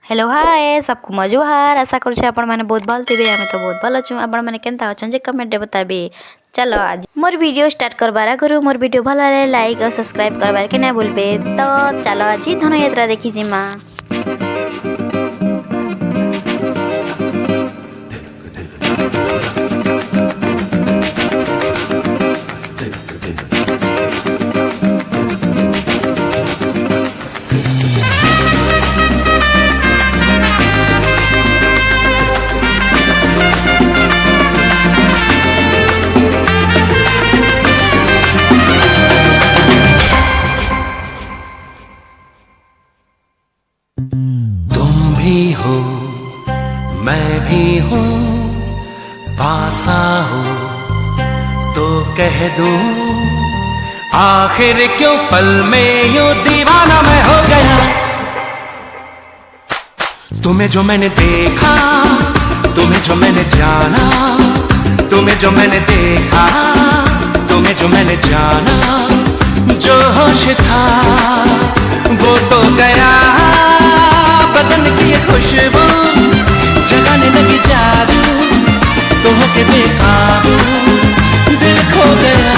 Hello hi सबको मजुहार आशा करुच्छे आपण मैंने बहुत भल थे आम तो बहुत भल अच्छे आपण मैंने केनता अच्छा जे कमेंट बताबे। चलो आज मोर वीडियो स्टार्ट करबार आगु मोर वीडियो भल लगे लाइक और सब्सक्राइब करबार के ना भूलबे। तो चलो आज धनुयात्रा देखी जिमा। हो मैं भी हूँ, पासा हो तो कह दूं आखिर क्यों पल में यूं दीवाना मैं हो गया। तुम्हें जो मैंने देखा, तुम्हें जो मैंने जाना, तुम्हें जो मैंने देखा, तुम्हें जो मैंने जाना, जो होश था वो तो गया। बदन की ये खुशबू जगाने लगी जादू, तो होके बेकाबू दिल खो गया।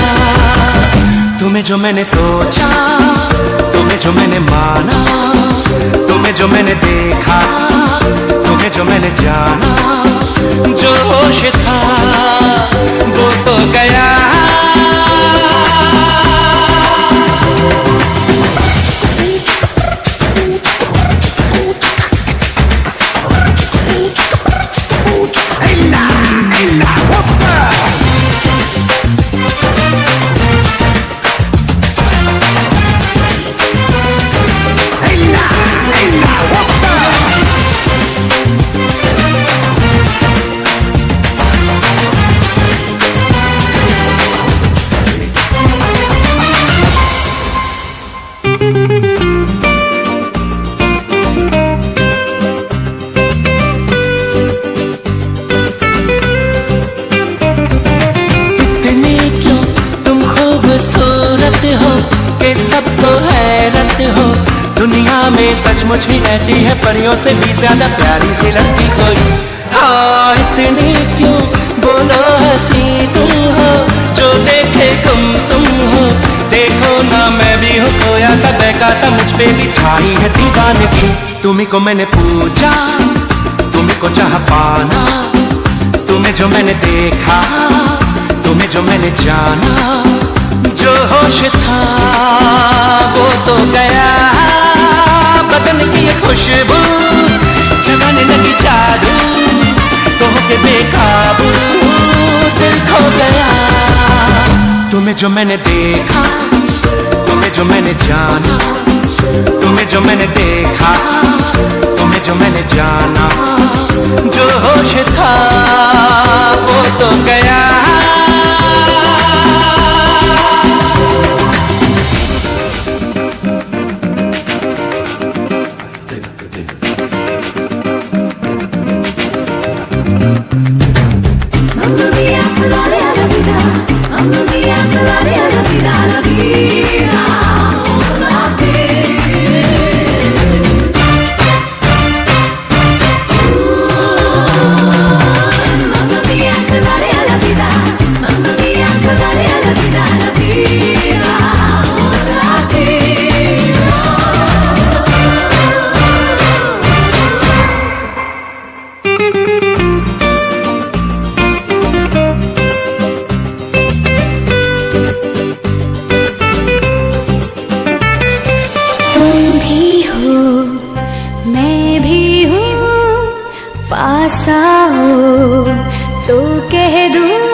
तुम्हें जो मैंने सोचा, तुम्हें जो मैंने माना, तुम्हें जो मैंने देखा, तुम्हें जो मैंने जाना, जो होश था वो तो गया। सबको हैरत हो दुनिया में सचमुच ही रहती है, परियों से भी ज्यादा प्यारी सी लगती कोई। हाँ इतने क्यों बोलो हंसी तुम हो, जो देखे गुमसुम हो। देखो ना मैं भी हूँ खोया सा बहका सा, मुझ पे भी छाई है दीवानगी। तुम्ही को मैंने पूछा, तुम्ही को चाह पाना, तुम्हें जो मैंने देखा, तुम्हें जो मैंने जाना, जो होश था वो तो गया। बदन की ये खुशबू जगाने लगी जादू, तो होके बेकाबू दिल खो गया। तुम्हें जो मैंने देखा, तुम्हें जो मैंने जाना, तुम्हें जो मैंने देखा, तुम्हें जो मैंने जाना, जो होश था वो तो गया। पासा हो तो कह दूं